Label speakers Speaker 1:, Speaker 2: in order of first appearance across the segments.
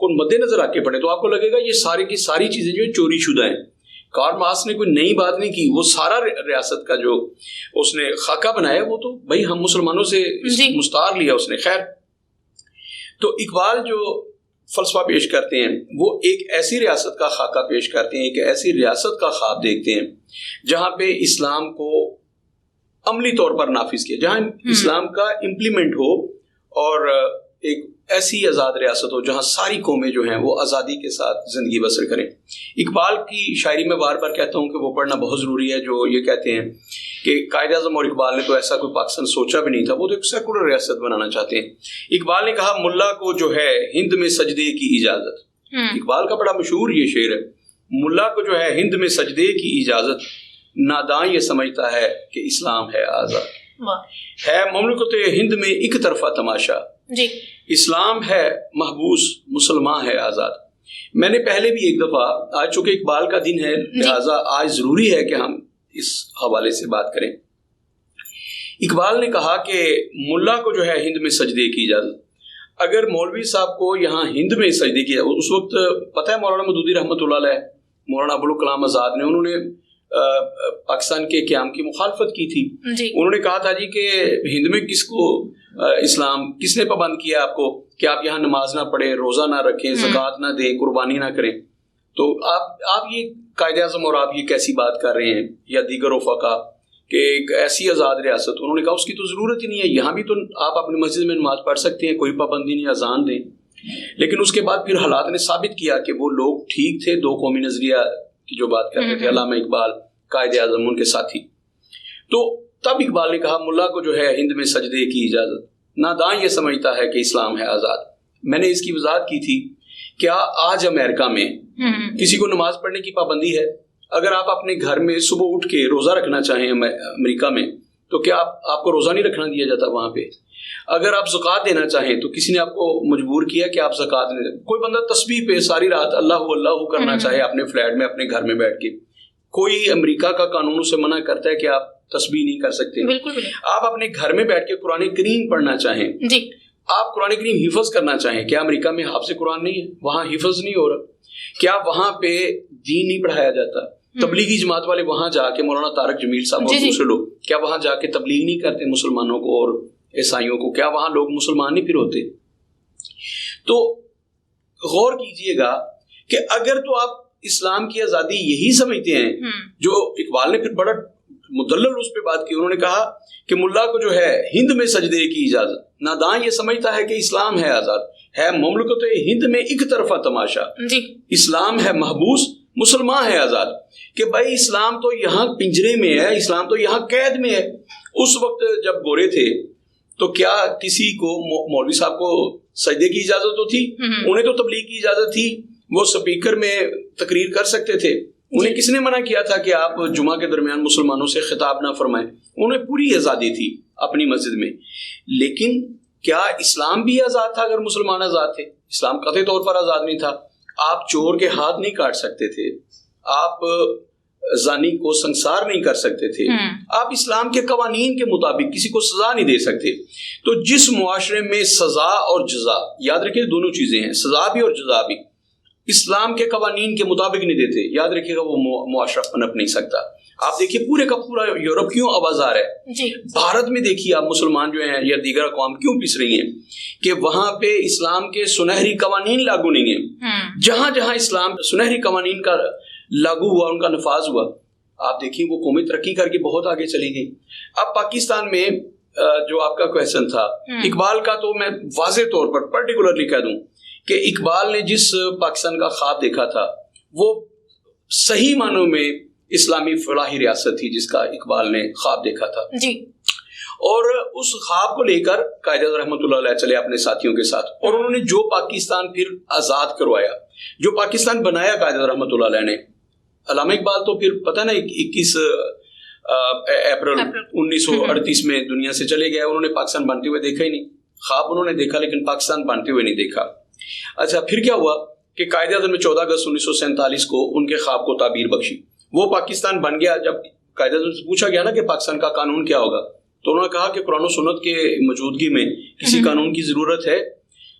Speaker 1: کو مد نظر رکھ کے پڑھیں تو آپ کو لگے گا یہ ساری کی ساری چیزیں جو چوری شدہ ہیں. کارل مارکس نے کوئی نئی بات نہیں کی. وہ سارا ریاست کا جو اس نے خاکہ بنایا وہ تو بھائی ہم مسلمانوں سے مستعار لیا اس نے. خیر تو اقبال جو فلسفہ پیش کرتے ہیں وہ ایک ایسی ریاست کا خاکہ پیش کرتے ہیں, ایک ایسی ریاست کا خواب دیکھتے ہیں جہاں پہ اسلام کو عملی طور پر نافذ کیا, جہاں اسلام کا امپلیمنٹ ہو اور ایک ایسی آزاد ریاست ہو جہاں ساری قومیں جو ہیں وہ آزادی کے ساتھ زندگی بسر کریں. اقبال کی شاعری میں بار بار کہتا ہوں کہ وہ پڑھنا بہت ضروری ہے, جو یہ کہتے ہیں کہ قائد اعظم اور اقبال نے تو ایسا کوئی پاکستان سوچا بھی نہیں تھا, وہ تو ایک سیکولر ریاست بنانا چاہتے ہیں. اقبال نے کہا ملا کو جو ہے ہند میں سجدے کی اجازت. اقبال کا بڑا مشہور یہ شعر ہے, ملا کو جو ہے ہند میں سجدے کی اجازت, ناداں یہ سمجھتا ہے کہ اسلام ہے آزاد. ہے مملکت ہند میں ایک طرفہ تماشا,
Speaker 2: جی
Speaker 1: اسلام ہے محبوس مسلمان ہے آزاد. میں نے پہلے بھی ایک دفعہ, آج چونکہ اقبال کا دن ہے لہٰذا آج ضروری ہے کہ ہم اس حوالے سے بات کریں. اقبال نے کہا کہ ملا کو جو ہے ہند میں سجدے کی اجازت. اگر مولوی صاحب کو یہاں ہند میں سجدے کی, اس وقت پتہ ہے مولانا مودودی رحمۃ اللہ علیہ, مولانا ابوالکلام آزاد نے, انہوں نے پاکستان کے قیام کی مخالفت کی تھی. انہوں نے کہا تھا جی کہ ہند میں کس کو اسلام کس نے پابند کیا آپ کو کہ آپ یہاں نماز نہ پڑھیں, روزہ نہ رکھیں, زکوٰۃ نہ دیں, قربانی نہ کریں. تو آپ یہ قائد اعظم اور آپ یہ کیسی بات کر رہے ہیں, یا دیگر رفقا کہ ایک ایسی آزاد ریاست. انہوں نے کہا اس کی تو ضرورت ہی نہیں ہے, یہاں بھی تو آپ اپنی مسجد میں نماز پڑھ سکتے ہیں, کوئی پابندی نہیں, اذان دیں. لیکن اس کے بعد پھر حالات نے ثابت کیا کہ وہ لوگ ٹھیک تھے, دو قومی نظریہ کی جو بات کرتے تھے, علامہ اقبال, قائد اعظم, ان کے ساتھی. تو تب اقبال نے کہا ملا کو جو ہے ہند میں سجدے کی اجازت, ناداں یہ سمجھتا ہے کہ اسلام ہے آزاد. میں نے اس کی وضاحت کی تھی, کیا آج امریکہ میں کسی کو نماز پڑھنے کی پابندی ہے؟ اگر آپ اپنے گھر میں صبح اٹھ کے روزہ رکھنا چاہیں امریکہ میں, تو کیا آپ کو روزہ نہیں رکھنا دیا جاتا وہاں پہ؟ اگر آپ زکوٰۃ دینا چاہیں تو کسی نے آپ کو مجبور کیا کہ آپ زکوٰۃ نہیں دیں؟ کوئی بندہ تسبیح پہ ساری رات اللہ اللہ کرنا چاہے اپنے فلیٹ میں اپنے گھر میں بیٹھ کے, کوئی امریکہ کا قانون اسے منع کرتا ہے کہ آپ تسبیح نہیں کر سکتے؟
Speaker 2: بالکل. آپ
Speaker 1: اپنے گھر میں بیٹھ کے قرآن کریم پڑھنا چاہیں,
Speaker 2: جی
Speaker 1: آپ قرآن کریم حفظ کرنا چاہیں, کیا امریکہ میں حافظ قرآن نہیں ہے؟ وہاں حفظ نہیں ہو رہا؟ کیا وہاں پہ دین نہیں پڑھایا جاتا؟ تبلیغی جماعت والے وہاں جا کے, مولانا طارق جمیل صاحب اور دوسرے لوگ, کیا وہاں جا کے تبلیغ نہیں کرتے مسلمانوں کو اور عیسائیوں کو؟ کیا وہاں لوگ مسلمان نہیں پھر ہوتے؟ تو غور کیجئے گا کہ اگر تو آپ اسلام کی آزادی یہی سمجھتے ہیں, جو اقبال نے پھر بڑا مدلل اس پہ بات کی, انہوں نے کہا کہ ملا کو جو ہے ہند میں سجدے کی اجازت, ناداں یہ سمجھتا ہے کہ اسلام ہے آزاد, ہے مملکت ہند میں ایک طرفہ تماشا, اسلام ہے محبوس مسلمان ہے آزاد. کہ بھائی اسلام تو یہاں پنجرے میں ہے, اسلام تو یہاں قید میں ہے. اس وقت جب گورے تھے تو کیا کسی کو مولوی صاحب کو سجدے کی اجازت تو تھی؟ انہیں تو تبلیغ کی اجازت تھی, وہ سپیکر میں تقریر کر سکتے تھے. انہیں کس نے منع کیا تھا کہ آپ جمعہ کے درمیان مسلمانوں سے خطاب نہ فرمائیں؟ انہیں پوری آزادی تھی اپنی مسجد میں. لیکن کیا اسلام بھی آزاد تھا اگر مسلمان آزاد تھے؟ اسلام قطعی طور پر آزاد نہیں تھا. آپ چور کے ہاتھ نہیں کاٹ سکتے تھے, آپ زانی کو سنسار نہیں کر سکتے تھے, آپ اسلام کے قوانین کے مطابق کسی کو سزا نہیں دے سکتے. تو جس معاشرے میں سزا اور جزا, یاد رکھیں دونوں چیزیں ہیں, سزا بھی اور جزا بھی, اسلام کے قوانین کے مطابق نہیں دیتے, یاد رکھیے گا وہ معاشرہ پنپ نہیں سکتا. آپ دیکھیے پورے کا پورا یورپ کیوں آوازار ہے, بھارت میں دیکھیے آپ مسلمان جو ہیں یا دیگر اقوام کیوں پس رہی ہیں کہ وہاں پہ اسلام کے سنہری قوانین لاگو نہیں ہیں. جہاں جہاں اسلام سنہری قوانین کا لاگو ہوا, ان کا نفاذ ہوا, آپ دیکھیے وہ قومیں ترقی کر کے بہت آگے چلی گئی. اب پاکستان میں جو آپ کا کویشچن تھا اقبال کا, تو میں واضح طور پر پرٹیکولرلی کہہ دوں کہ اقبال نے جس پاکستان کا خواب دیکھا تھا وہ صحیح معنوں میں اسلامی فلاحی ریاست تھی جس کا اقبال نے خواب دیکھا تھا. اور اس خواب کو لے کر قائد اعظم رحمۃ اللہ علیہ چلے اپنے ساتھیوں کے ساتھ, اور انہوں نے جو پاکستان پھر آزاد کروایا, جو پاکستان بنایا قائد اعظم رحمۃ اللہ علیہ نے. علامہ اقبال تو پھر پتہ نا 21 اپریل 1938 میں دنیا سے چلے گئے. انہوں نے پاکستان بنتے ہوئے دیکھا ہی نہیں. خواب انہوں نے دیکھا لیکن پاکستان بنتے ہوئے نہیں دیکھا. اچھا پھر کیا ہوا کہ قائد اعظم نے 14 اگست 1947 کو ان کے خواب کو تعبیر بخشی. وہ پاکستان بن گیا. جب قائد اعظم سے پوچھا گیا نا کہ پاکستان کا قانون کیا ہوگا, تو انہوں نے کہا کہ قرآن و سنت کے موجودگی میں کسی قانون کی ضرورت ہے.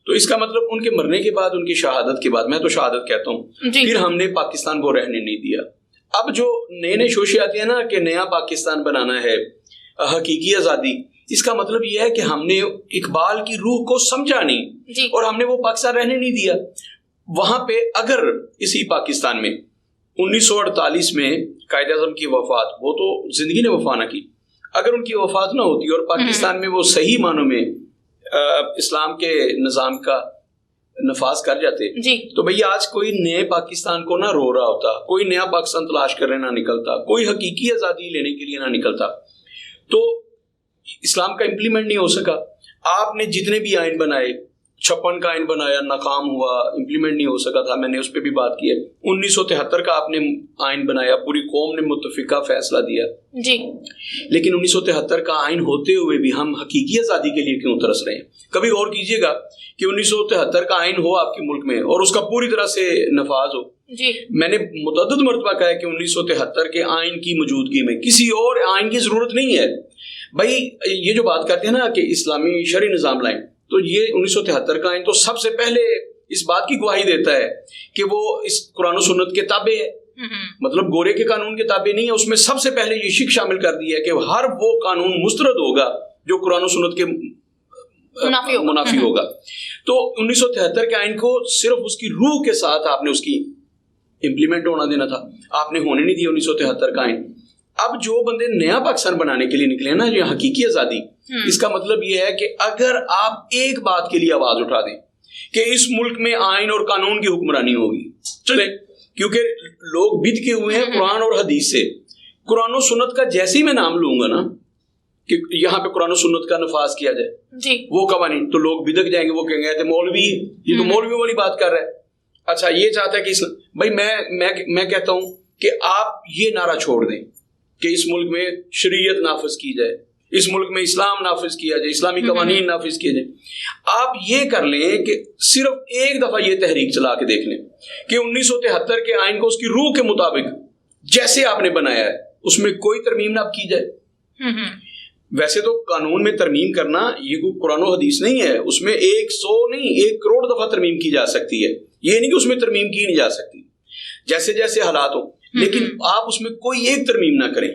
Speaker 1: تو اس کا مطلب ان کے مرنے کے بعد، ان کی شہادت کے بعد، میں تو شہادت کہتا ہوں، پھر ہم نے پاکستان کو رہنے نہیں دیا. اب جو نئے شوشے آتے ہیں نا کہ نیا پاکستان بنانا ہے، حقیقی آزادی، اس کا مطلب یہ ہے کہ ہم نے اقبال کی روح کو سمجھا نہیں اور ہم نے وہ پاکستان رہنے نہیں دیا. وہاں پہ اگر اسی پاکستان میں 1948 میں قائد اعظم کی وفات، وہ تو زندگی نے وفا نہ کی، اگر ان کی وفات نہ ہوتی اور پاکستان میں وہ صحیح معنوں میں اسلام کے نظام کا نفاذ کر جاتے تو بھئی آج کوئی نئے پاکستان کو نہ رو رہا ہوتا، کوئی نیا پاکستان تلاش کرنے نہ نکلتا، کوئی حقیقی آزادی لینے کے لیے نہ نکلتا. تو اسلام کا امپلیمنٹ نہیں ہو سکا. آپ نے جتنے بھی آئین بنائے، 56 کا آئین بنایا، ناکام ہوا، امپلیمنٹ نہیں ہو سکا تھا، میں نے اس پہ بھی بات کی ہے. 1973 کا آپ نے آئین بنایا، پوری قوم نے متفقہ فیصلہ دیا
Speaker 2: جی،
Speaker 1: لیکن 1973 کا آئین ہوتے ہوئے بھی ہم حقیقی آزادی کے لیے کیوں ترس رہے ہیں؟ کبھی غور کیجئے گا کہ 1973 کا آئین ہو آپ کے ملک میں اور اس کا پوری طرح سے نفاذ ہو.
Speaker 2: جی،
Speaker 1: میں نے متعدد مرتبہ کہا ہے کہ 1973 کے آئین کی موجودگی میں کسی اور آئین کی ضرورت نہیں ہے. بھائی یہ جو بات کرتے ہیں نا کہ اسلامی شرعی نظام لائیں، تو یہ 1973 کا آئین تو سب سے پہلے اس بات کی گواہی دیتا ہے کہ وہ اس قرآن و سنت کے تابع ہے، مطلب گورے کے قانون کے تابع نہیں ہے. اس میں سب سے پہلے یہ شک شامل کر دی ہے کہ ہر وہ قانون مسترد ہوگا جو قرآن و سنت کے منافی ہوگا. تو 1973 کے آئین کو صرف اس کی روح کے ساتھ آپ نے اس کی امپلیمنٹ ہونا دینا تھا، آپ نے ہونے نہیں دیا 1973 کا آئین. اب جو بندے نیا پاکستان بنانے کے لیے نکلے نا، یہ حقیقی آزادی، اس کا مطلب یہ ہے کہ اگر آپ ایک بات کے لیے آواز اٹھا دیں کہ اس ملک میں آئین اور قانون کی حکمرانی ہوگی، چلے، کیونکہ لوگ بد کے ہوئے ہیں قرآن اور حدیث سے. قرآن و سنت کا جیسے ہی میں نام لوں گا نا کہ یہاں پہ قرآن و سنت کا نفاذ کیا جائے وہ قوانین، تو لوگ بدک جائیں گے، وہ کہیں گے مولوی، یہ تو مولوی والی بات کر رہا ہے. اچھا یہ چاہتا ہے کہ بھائی میں کہتا ہوں کہ آپ یہ نعرہ چھوڑ دیں کہ اس ملک میں شریعت نافذ کی جائے، اس ملک میں اسلام نافذ کیا جائے، اسلامی قوانین نافذ کیے جائیں. آپ یہ کر لیں کہ صرف ایک دفعہ یہ تحریک چلا کے دیکھ لیں کہ 1973 کے آئین کو اس کی روح کے مطابق جیسے آپ نے بنایا ہے اس میں کوئی ترمیم نہ کی جائے. ویسے تو قانون میں ترمیم کرنا یہ کوئی قرآن و حدیث نہیں ہے، اس میں 100 نہیں 1 کروڑ دفعہ ترمیم کی جا سکتی ہے. یہ نہیں کہ اس میں ترمیم کی نہیں جا سکتی، جیسے جیسے حالات ہو، لیکن آپ اس میں کوئی ایک ترمیم نہ کریں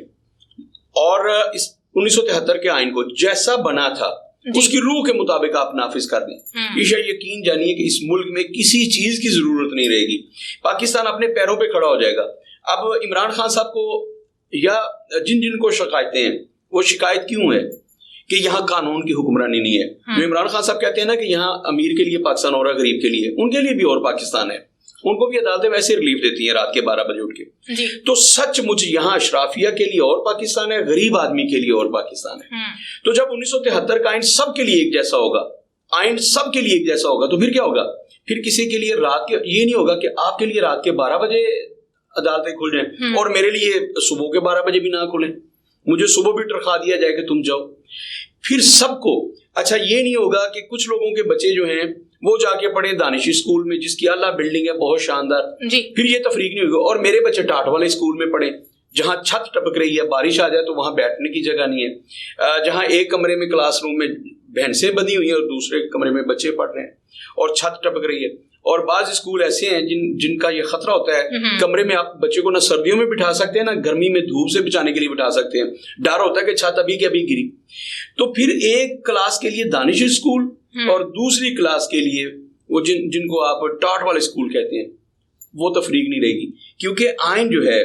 Speaker 1: اور اس 1973 کے آئین کو جیسا بنا تھا اس کی روح کے مطابق آپ نافذ کر دیں. عیشا یقین جانیے کہ اس ملک میں کسی چیز کی ضرورت نہیں رہے گی، پاکستان اپنے پیروں پہ کھڑا ہو جائے گا. اب عمران خان صاحب کو یا جن کو شکایتیں ہیں وہ شکایت کیوں ہے کہ یہاں قانون کی حکمرانی نہیں ہے. جو عمران خان صاحب کہتے ہیں نا کہ یہاں امیر کے لیے پاکستان اور غریب کے لیے، ان کے لیے بھی اور پاکستان ہے، ان کو بھی عدالتیں ویسے ریلیف دیتی ہیں رات کے 12 بجے اٹھ کے. تو سچ مجھ یہاں اشرافیہ کے لیے اور پاکستان ہے، غریب آدمی کے لیے اور پاکستان ہے. تو جب 1973 کا آئین سب کے لیے ایک جیسا ہوگا، آئین سب کے لیے ایک جیسا ہوگا، تو پھر کیا ہوگا؟ پھر کسی کے لیے رات کے یہ نہیں ہوگا کہ آپ کے لیے رات کے 12 بجے عدالتیں کھل جائیں اور میرے لیے صبح کے 12 بجے بھی نہ کھلیں، مجھے صبح بھی تنخواہ دیا جائے کہ تم جاؤ. پھر سب کو اچھا یہ نہیں ہوگا کہ کچھ لوگوں کے بچے جو ہیں وہ جا کے پڑھیں دانش اسکول میں جس کی اعلیٰ بلڈنگ ہے بہت شاندار، پھر یہ تفریق نہیں ہوگی، اور میرے بچے ٹاٹ والے اسکول میں پڑھیں جہاں چھت ٹپک رہی ہے، بارش آ جائے تو وہاں بیٹھنے کی جگہ نہیں ہے، جہاں ایک کمرے میں کلاس روم میں بھینسیں بندھی ہوئی ہیں اور دوسرے کمرے میں بچے پڑھ رہے ہیں اور چھت ٹپک رہی ہے. اور بعض اسکول ایسے ہیں جن کا یہ خطرہ ہوتا ہے کمرے میں آپ بچے کو نہ سردیوں میں بٹھا سکتے ہیں نہ گرمی میں دھوپ سے بچانے کے لیے بٹھا سکتے ہیں، ڈر ہوتا ہے کہ چھت ابھی کی ابھی گری. تو پھر ایک کلاس کے لیے دانش اسکول اور دوسری کلاس کے لیے وہ جن کو آپ ٹاٹ والے اسکول کہتے ہیں وہ تفریق نہیں رہے گی، کیونکہ آئین جو ہے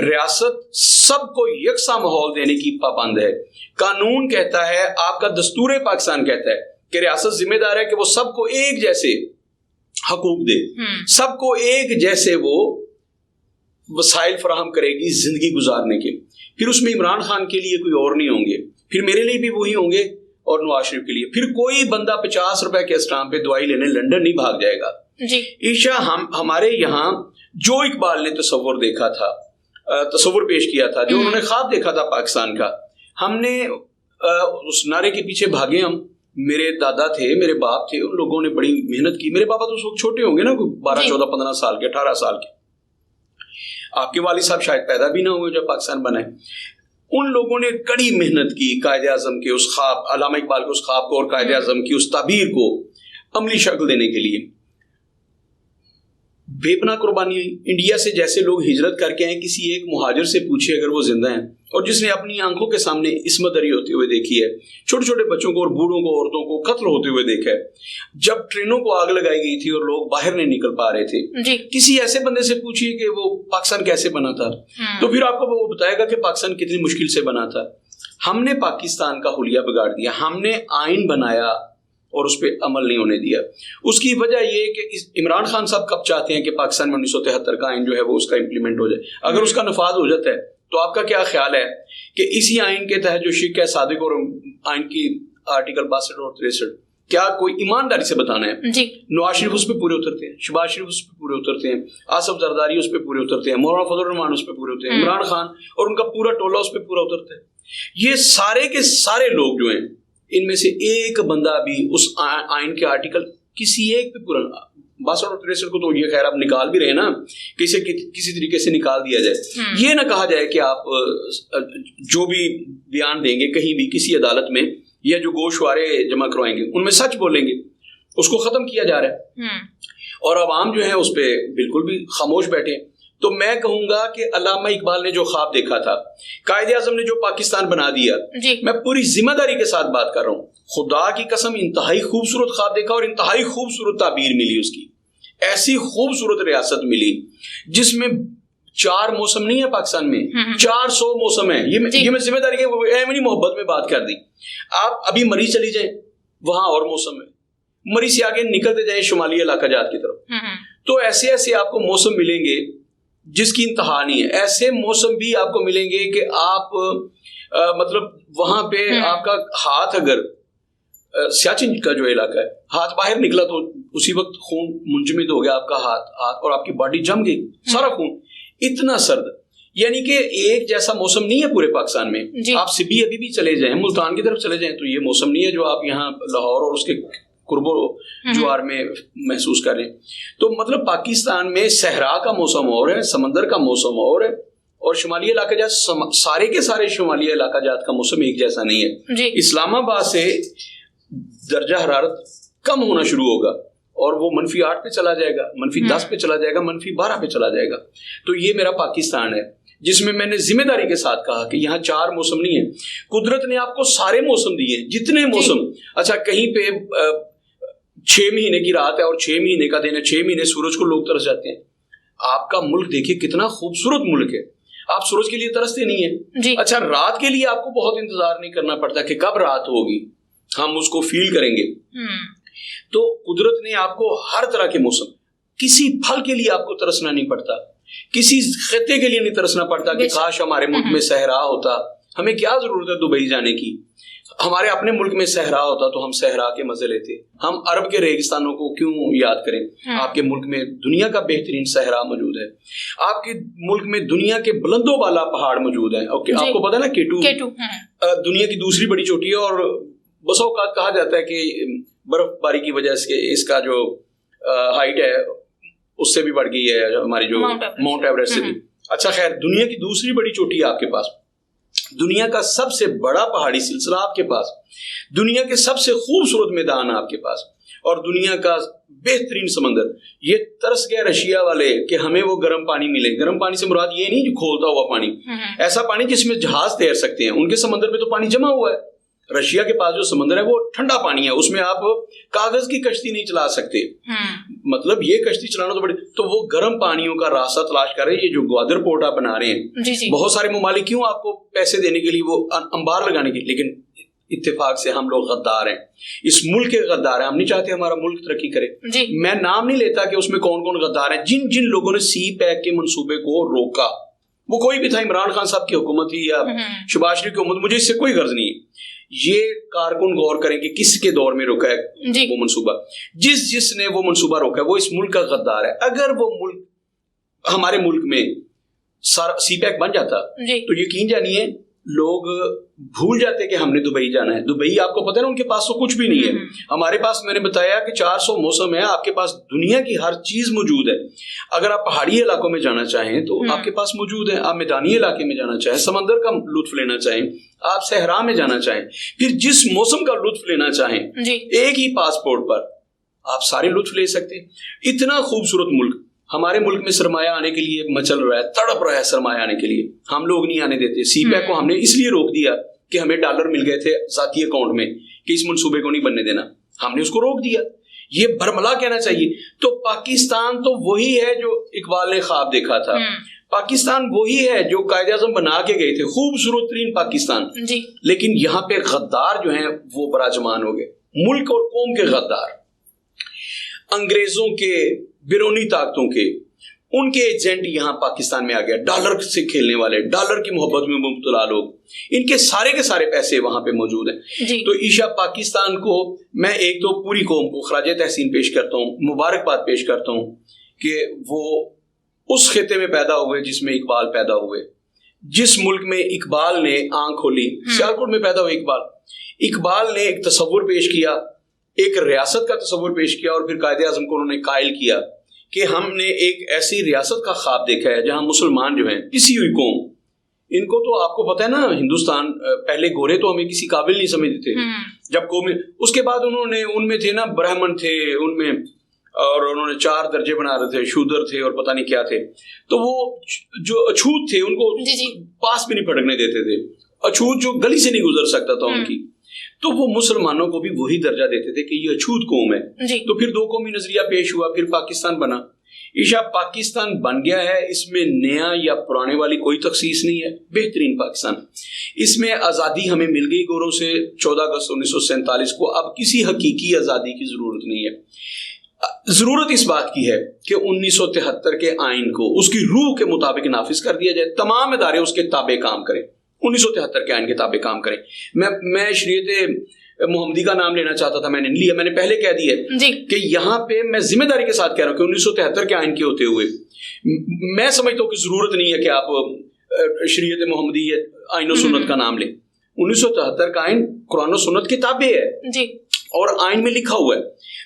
Speaker 1: ریاست سب کو یکساں ماحول دینے کی پابند ہے. قانون کہتا ہے، آپ کا دستور پاکستان کہتا ہے کہ ریاست ذمہ دار ہے کہ وہ سب کو ایک جیسے حقوق دے، سب کو ایک جیسے وہ وسائل فراہم کرے گی زندگی گزارنے کے. پھر اس میں عمران خان کے لیے کوئی اور نہیں ہوں گے، پھر میرے لیے بھی وہی ہوں گے اور نواز شریف کے لیے. پھر کوئی بندہ 50 روپے کے اسٹامپ پہ دوائی لینے لنڈن نہیں بھاگ جائے گا. عیشا ہمارے یہاں جو اقبال نے تصور دیکھا تھا، تصور پیش کیا تھا، جو انہوں نے خواب دیکھا تھا پاکستان کا، ہم نے اس نعرے کے پیچھے بھاگے. ہم میرے دادا تھے، میرے باپ تھے، ان لوگوں نے بڑی محنت کی. میرے پاپا تو اس وقت چھوٹے ہوں گے نا، 12 14 15 سال کے، 18 سال کے. آپ کے والد صاحب شاید پیدا بھی نہ ہوئے جب پاکستان بنا ہے. ان لوگوں نے کڑی محنت کی قائد اعظم کے اس خواب، علامہ اقبال کے اس خواب کو اور قائد اعظم کی اس تعبیر کو عملی شکل دینے کے لیے بے پناہ قربانی ہوئی. انڈیا سے جیسے لوگ ہجرت کر کے آئے, کسی ایک مہاجر سے پوچھے اگر وہ زندہ ہیں اور جس نے اپنی آنکھوں کے سامنے عصمت دری ہوتے ہوئے دیکھی ہے, چھوٹے چھوٹے بچوں کو اور بوڑھوں کو, عورتوں کو قتل ہوتے ہوئے دیکھا ہے, جب ٹرینوں کو آگ لگائی گئی تھی اور لوگ باہر نہیں نکل پا رہے تھے, کسی ایسے بندے سے پوچھیے کہ وہ پاکستان کیسے بنا تھا, تو پھر آپ کو وہ بتائے گا کہ پاکستان کتنی مشکل سے بنا تھا. ہم نے پاکستان کا حلیہ بگاڑ دیا, ہم نے آئین بنایا اور اس پہ عمل نہیں ہونے دیا. اس کی وجہ یہ کہ عمران خان صاحب کب چاہتے ہیں کہ پاکستان میں 1973 کا آئین جو ہے وہ اس کا امپلیمنٹ ہو جائے. اگر اس کا نفاذ ہو جاتا ہے تو آپ کا کیا خیال ہے کہ اسی آئین کے تحت جو شک ہے صادق اور آئین کی آرٹیکل 62 اور 63, کیا کوئی ایمانداری سے بتانا ہے
Speaker 2: جی
Speaker 1: نواز شریف اس پہ پورے اترتے ہیں, شہباز شریف اس پہ پورے اترتے ہیں, آصف زرداری اس پہ پورے اترتے ہیں, مولانا فضل الرحمان اس پہ پورے اترتے ہیں, عمران خان اور ان کا پورا ٹولہ اس پہ پورا اترتا ہے. یہ سارے کے سارے لوگ جو ہیں, ان میں سے ایک بندہ بھی اس آئین کے آرٹیکل کسی ایک پہ پورا, 62 اور 63 کو تو یہ خیر آپ نکال بھی رہے نا, کسی طریقے سے نکال دیا جائے. یہ نہ کہا جائے کہ آپ جو بھی بیان دیں گے کہیں بھی کسی عدالت میں یا جو گوشوارے جمع کروائیں گے ان میں سچ بولیں گے, اس کو ختم کیا جا رہا ہے اور عوام جو ہے اس پہ بالکل بھی خاموش بیٹھے. تو میں کہوں گا کہ علامہ اقبال نے جو خواب دیکھا تھا, قائد اعظم نے جو پاکستان بنا دیا, میں پوری ذمہ داری کے ساتھ بات کر رہا ہوں, خدا کی قسم انتہائی خوبصورت خواب دیکھا اور انتہائی خوبصورت تعبیر ملی اس کی. ایسی خوبصورت ریاست ملی جس میں 4 موسم نہیں ہے پاکستان میں, 400 موسم ہے. یہ میں ذمہ داری کے ایمنی محبت میں بات کر دی. آپ ابھی مری چلی جائیں, وہاں اور موسم ہے, مری سے آگے نکلتے جائیں شمالی علاقہ جات کی طرف, تو ایسے ایسے آپ کو موسم ملیں گے جس کی انتہا نہیں ہے. ایسے موسم بھی آپ کو ملیں گے کہ آپ مطلب وہاں پہ آپ کا ہاتھ, اگر سیاچن کا جو علاقہ ہے, ہاتھ باہر نکلا تو اسی وقت خون منجمد ہو گیا آپ کا ہاتھ اور آپ کی باڈی جم گئی, سارا خون, اتنا سرد. یعنی کہ ایک جیسا موسم نہیں ہے پورے پاکستان میں. آپ سبھی ابھی بھی چلے جائیں, ملتان کی طرف چلے جائیں, تو یہ موسم نہیں ہے جو آپ یہاں لاہور اور اس کے قرب و جوار میں محسوس کر رہے ہیں. تو مطلب پاکستان میں صحرا کا موسم اور ہے, سمندر کا موسم اور ہے, اور شمالی علاقہ جات سارے کے سارے شمالی علاقہ جات کا موسم ایک جیسا نہیں ہے. اسلام آباد سے درجہ حرارت کم ہونا شروع ہوگا اور وہ -8 پہ چلا جائے گا, -10 پہ چلا جائے گا, -12 پہ چلا جائے گا. تو یہ میرا پاکستان ہے جس میں نے ذمہ داری کے ساتھ کہا کہ یہاں 4 موسم نہیں ہے. قدرت نے آپ کو سارے موسم دیے, جتنے موسم. اچھا کہیں پہ 6 مہینے کی رات ہے اور 6 مہینے کا دن ہے, 6 مہینے سورج کو لوگ ترس جاتے ہیں. آپ کا ملک دیکھیے کتنا خوبصورت ملک ہے, آپ سورج کے لیے ترستے نہیں ہیں. اچھا رات کے لیے آپ کو بہت انتظار نہیں کرنا پڑتا کہ کب رات ہوگی, ہم اس کو فیل کریں گے. تو قدرت نے آپ کو ہر طرح کے موسم, کسی پھل کے لیے آپ کو ترسنا نہیں پڑتا, کسی خطے کے لیے نہیں ترسنا پڑتا کہ کاش ہمارے ملک میں صحرا ہوتا. ہمیں کیا ضرورت ہے دبئی جانے کی, ہمارے اپنے ملک میں صحرا ہوتا تو ہم صحرا کے مزے لیتے. ہم عرب کے ریگستانوں کو کیوں یاد کریں, آپ کے ملک میں دنیا کا بہترین صحرا موجود ہے, آپ کے ملک میں دنیا کے بلند و بالا پہاڑ موجود ہیں. آپ کو پتا نا K2 دنیا کی دوسری بڑی چوٹی ہے, اور بس اوقات کہا جاتا ہے کہ برف باری کی وجہ سے اس کا جو ہائٹ ہے اس سے بھی بڑھ گئی ہے ہماری جو ماؤنٹ ایوریسٹ سے بھی. اچھا خیر, دنیا کی دوسری بڑی چوٹی ہے آپ کے پاس, دنیا کا سب سے بڑا پہاڑی سلسلہ آپ کے پاس, دنیا کے سب سے خوبصورت میدان آپ کے پاس, اور دنیا کا بہترین سمندر. یہ ترس گئے رشیا والے کہ ہمیں وہ گرم پانی ملے. گرم پانی سے مراد یہ نہیں جو کھولتا ہوا پانی, ایسا پانی جس میں جہاز تیر سکتے ہیں. ان کے سمندر میں تو پانی جمع ہوا ہے. رشیا کے پاس جو سمندر ہے وہ ٹھنڈا پانی ہے, اس میں آپ کاغذ کی کشتی نہیں چلا سکتے. مطلب یہ کشتی چلانا تو بڑی, تو وہ گرم پانیوں کا راستہ تلاش کر رہے ہیں. یہ جو گوادر پورٹ آپ بنا رہے ہیں, بہت سارے ممالک کیوں آپ کو پیسے دینے کے لیے, وہ انبار لگانے کے, لیکن اتفاق سے ہم لوگ غدار ہیں, اس ملک کے غدار ہیں. ہم نہیں چاہتے ہمارا ملک ترقی کرے. میں نام نہیں لیتا کہ اس میں کون کون غدار ہیں. جن لوگوں نے سی پیک کے منصوبے کو روکا, وہ کوئی بھی تھا, عمران خان صاحب کی حکومت تھی یا شہباز شریف کی حکومت, مجھے اس سے کوئی غرض نہیں ہے. یہ کارکن غور کریں کہ کس کے دور میں روکا ہے وہ منصوبہ. جس نے وہ منصوبہ روکا ہے وہ اس ملک کا غدار ہے. اگر وہ ملک ہمارے ملک میں سی پیک بن جاتا تو یقین جانیے لوگ بھول جاتے کہ ہم نے دبئی جانا ہے. دبئی آپ کو پتہ ہے نا, ان کے پاس تو کچھ بھی نہیں ہے. ہمارے پاس, میں نے بتایا کہ 400 موسم ہے, آپ کے پاس دنیا کی ہر چیز موجود ہے. اگر آپ پہاڑی علاقوں میں جانا چاہیں تو آپ کے پاس موجود ہے, آپ میدانی علاقے میں جانا چاہیں, سمندر کا لطف لینا چاہیں, آپ صحرا میں جانا چاہیں, پھر جس موسم کا لطف لینا چاہیں, ایک ہی پاسپورٹ پر آپ سارے لطف لے سکتے ہیں. اتنا خوبصورت ملک, ہمارے ملک میں سرمایہ آنے کے لیے مچل رہا ہے, تڑپ رہا ہے سرمایہ آنے کے لیے, ہم لوگ نہیں آنے دیتے. سی پیک کو ہم نے اس لیے روک دیا کہ ہمیں ڈالر مل گئے تھے ذاتی اکاؤنٹ میں کہ اس منصوبے کو نہیں بننے دینا, ہم نے اس کو روک دیا. یہ برملا کہنا چاہیے. تو پاکستان تو وہی ہے جو اقبال نے خواب دیکھا تھا, پاکستان وہی ہے جو قائد اعظم بنا کے گئے تھے, خوبصورت ترین پاکستان. لیکن یہاں پہ غدار جو ہیں وہ براجمان ہو گئے, ملک اور قوم کے غدار, انگریزوں کے, بیرونی طاقتوں کے, ان کے ایجنٹ یہاں پاکستان میں آ گیا, ڈالر سے کھیلنے والے, ڈالر کی محبت میں مبتلا لوگ, ان کے سارے پیسے وہاں پہ موجود ہیں. تو عشاء پاکستان کو میں ایک تو پوری قوم کو خراج تحسین پیش کرتا ہوں, مبارکباد پیش کرتا ہوں کہ وہ اس خطے میں پیدا ہوئے جس میں اقبال پیدا ہوئے, جس ملک میں اقبال نے آنکھ کھولی. سیالکوٹ میں پیدا ہوئے اقبال نے ایک تصور پیش کیا, ایک ریاست کا تصور پیش کیا, اور پھر قائد اعظم کو انہوں نے قائل کیا کہ ہم نے ایک ایسی ریاست کا خواب دیکھا ہے جہاں مسلمان جو ہیں, پسی ہوئی قوم, ان کو تو آپ کو پتہ ہے نا, ہندوستان پہلے گورے تو ہمیں کسی قابل نہیں سمجھتے تھے, جب قومیں, اس کے بعد انہوں نے ان میں تھے نا برہمن تھے ان میں, اور انہوں نے 4 درجے بنا رہے تھے, شودر تھے اور پتہ نہیں کیا تھے. تو وہ جو اچھوت تھے ان کو پاس بھی نہیں پھٹکنے دیتے تھے, اچھوت جو گلی سے نہیں گزر سکتا تھا ان کی, تو وہ مسلمانوں کو بھی وہی درجہ دیتے تھے کہ یہ اچھوت قوم ہے. تو پھر 2 قومی نظریہ پیش ہوا, پھر پاکستان بنا. عشاء پاکستان بن گیا ہے, اس میں نیا یا پرانے والی کوئی تخصیص نہیں ہے, بہترین پاکستان. اس میں آزادی ہمیں مل گئی گوروں سے 14 اگست 1947 کو. اب کسی حقیقی آزادی کی ضرورت نہیں ہے. ضرورت اس بات کی ہے کہ 1973 کے آئین کو اس کی روح کے مطابق نافذ کر دیا جائے, تمام ادارے اس کے تابع کام کریں, 1973 کے آئین کے تابع کام کریں. میں شریعت محمدی کا نام لینا چاہتا تھا, میں نے لیا, میں نے پہلے کہہ دیا کہ یہاں پہ میں ذمہ داری کے ساتھ کہہ رہا ہوں کہ 1973 کے آئین کے ہوتے ہوئے میں سمجھتا ہوں کہ ضرورت نہیں ہے کہ آپ شریعت محمدی یا آئین و سنت کا نام لیں. 1973 کا آئین قرآن و سنت کے تابع ہے اور آئین میں لکھا ہوا ہے.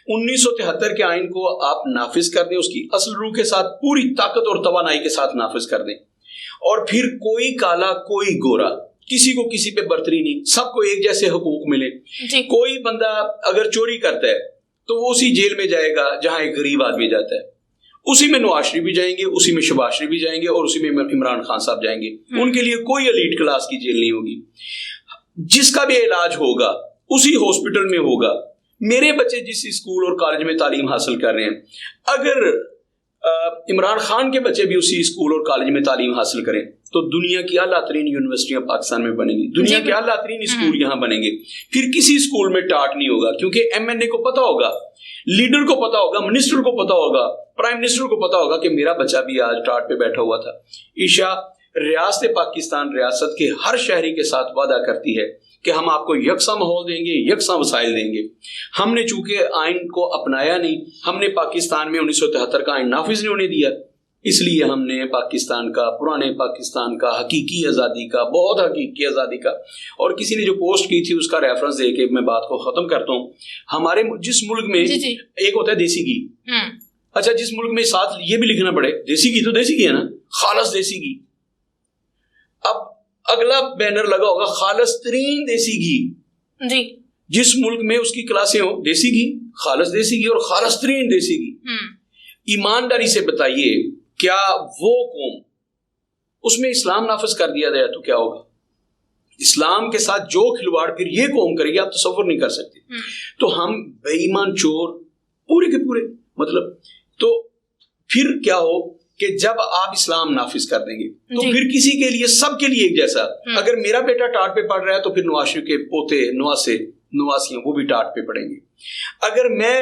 Speaker 1: 1973 کے آئین کو آپ نافذ کر دیں, اس کی اصل روح کے ساتھ, پوری طاقت اور توانائی کے ساتھ نافذ کر دیں, اور پھر کوئی کالا کوئی گورا, کسی کو کسی پہ برتری نہیں, سب کو ایک جیسے حقوق ملے. کوئی بندہ اگر چوری کرتا ہے تو وہ اسی جیل میں جائے گا جہاں ایک غریب آدمی جاتا ہے, اسی میں نواز شریف بھی جائیں گے, اسی میں شہباز شریف بھی جائیں گے, اور اسی میں عمران خان صاحب جائیں گے. ان کے لیے کوئی ایلیٹ کلاس کی جیل نہیں ہوگی. جس کا بھی علاج ہوگا اسی ہاسپٹل میں ہوگا. میرے بچے جس اسکول اور کالج میں تعلیم حاصل کر رہے ہیں, اگر عمران خان کے بچے بھی اسی اسکول اور کالج میں تعلیم حاصل کریں تو دنیا کی اعلیٰ ترین یونیورسٹیاں پاکستان میں بنیں گی, دنیا کے اعلیٰ ترین اسکول یہاں بنیں گے. پھر کسی اسکول میں ٹاٹ نہیں ہوگا, کیونکہ MNA کو پتا ہوگا, لیڈر کو پتا ہوگا, منسٹر کو پتا ہوگا, پرائم منسٹر کو پتا ہوگا کہ میرا بچہ بھی آج ٹاٹ پہ بیٹھا ہوا تھا. عشاء ریاست پاکستان ریاست کے ہر شہری کے ساتھ وعدہ کرتی ہے کہ ہم آپ کو یکساں ماحول دیں گے, یکساں وسائل دیں گے. ہم نے چونکہ آئین کو اپنایا نہیں, ہم نے پاکستان میں 1973 کا آئین نافذ نہیں ہونے دیا, اس لیے ہم نے پاکستان کا, پرانے پاکستان کا, حقیقی آزادی کا, بہت حقیقی آزادی کا, اور کسی نے جو پوسٹ کی تھی اس کا ریفرنس دے کے میں بات کو ختم کرتا ہوں. ہمارے جس ملک میں ایک ہوتا ہے دیسی گھی, اچھا جس ملک میں ساتھ یہ بھی لکھنا پڑے دیسی گھی, تو دیسی گھی ہے نا, خالص دیسی گھی. اب اگلا بینر لگا ہوگا خالص ترین دیسی گھی. جس ملک میں اس کی کلاسیں ہوں دیسی گھی, خالص دیسی گھی اور خالص ترین دیسی گھی. ایمانداری سے بتائیے کیا وہ قوم, اس میں اسلام نافذ کر دیا جائے تو کیا ہوگا؟ اسلام کے ساتھ جو کھلواڑ پھر یہ قوم کرے گی آپ تصور نہیں کر سکتے. تو ہم بے ایمان چور پورے کے پورے, مطلب تو پھر کیا ہو کہ جب آپ اسلام نافذ کر دیں گے تو پھر کسی کے لیے, سب کے لیے ایک جیسا. اگر میرا بیٹا ٹاٹ پہ پڑھ رہا ہے تو پھر نواز شریف کے پوتے نواسے نواسیاں وہ بھی ٹاٹ پہ پڑھیں گے. اگر میں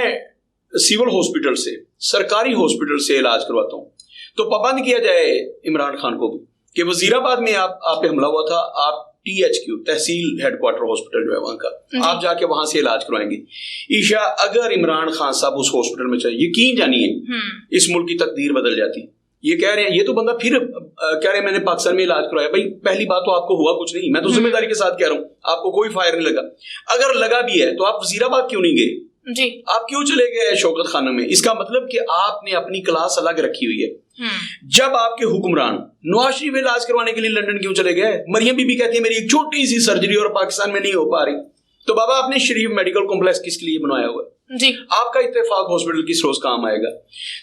Speaker 1: سول ہاسپٹل سے, سرکاری ہاسپٹل سے علاج کرواتا ہوں تو پابند کیا جائے عمران خان کو بھی کہ وزیر آباد میں آپ پہ حملہ ہوا تھا, آپ THQ تحصیل ہیڈ کوارٹر ہاسپٹل جو ہے وہاں کا, آپ جا کے وہاں سے علاج کروائیں گے. عشاء اگر عمران خان صاحب اس ہاسپٹل میں چاہیے, یقین جانیے اس ملک کی تقدیر بدل جاتی. یہ کہہ رہے ہیں, یہ تو بندہ پھر کہہ رہے ہیں میں نے پاکستان میں علاج کرایا. بھائی پہلی بات تو آپ کو ہوا کچھ نہیں, میں تو ذمہ داری کے ساتھ کہہ رہا ہوں, آپ کو کوئی فائر نہیں لگا. اگر لگا بھی ہے تو آپ وزیر آباد کیوں نہیں گئے؟ آپ کیوں چلے گئے شوکت خانہ میں؟ اس کا مطلب کہ آپ نے اپنی کلاس الگ رکھی ہوئی ہے. جب آپ کے حکمران نواز شریف علاج کروانے کے لیے لندن کیوں چلے گئے؟ مریم بی بی کہتی ہے میری ایک چھوٹی سی سرجری اور پاکستان میں نہیں ہو پا رہی. تو بابا آپ نے شریف میڈیکل کمپلیکس کس کے لیے بنایا ہوا ہے؟ جی آپ کا اتفاق ہاسپٹل کس روز کام آئے گا؟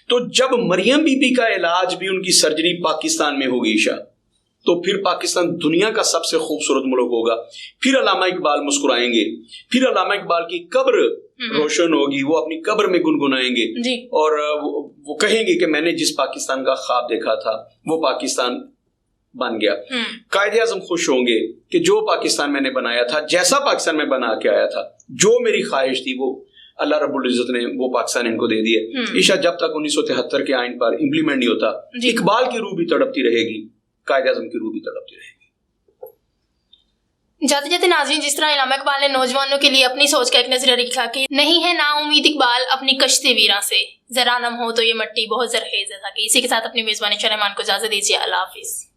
Speaker 1: تو جب مریم بی بی کا علاج بھی ان کی سرجری پاکستان میں ہوگی عشاء، تو پھر پاکستان دنیا کا سب سے خوبصورت ملک ہوگا. پھر علامہ اقبال مسکرائیں گے، پھر علامہ اقبال کی قبر روشن ہوگی، وہ اپنی قبر میں گنگنائیں گے اور وہ کہیں گے کہ میں نے جس پاکستان کا خواب دیکھا تھا وہ پاکستان بن گیا. قائد اعظم خوش ہوں گے کہ جو پاکستان میں نے بنایا تھا، جیسا پاکستان میں بنا کے آیا تھا، جو میری خواہش تھی، وہ اللہ رب العزت نے وہ پاکستان ان کو دے دیے. عشاء جب تک 1973 کے آئین پر امپلیمنٹ نہیں ہوتا، اقبال کی روح بھی تڑپتی رہے گی، قائد اعظم کی روح بھی تڑپتی رہے گی.
Speaker 2: جاتے جاتے ناظرین، جس طرح علامہ اقبال نے نوجوانوں کے لیے اپنی سوچ کا ایک نظریہ لکھا کہ نہیں ہے نا امید اقبال اپنی کشتی ویراں سے، ذرا نم ہو تو یہ مٹی بہت زرخیز ہے. اسی کے ساتھ اپنی میزبانی شرح مان کو اجازت دیجیے. اللہ حافظ.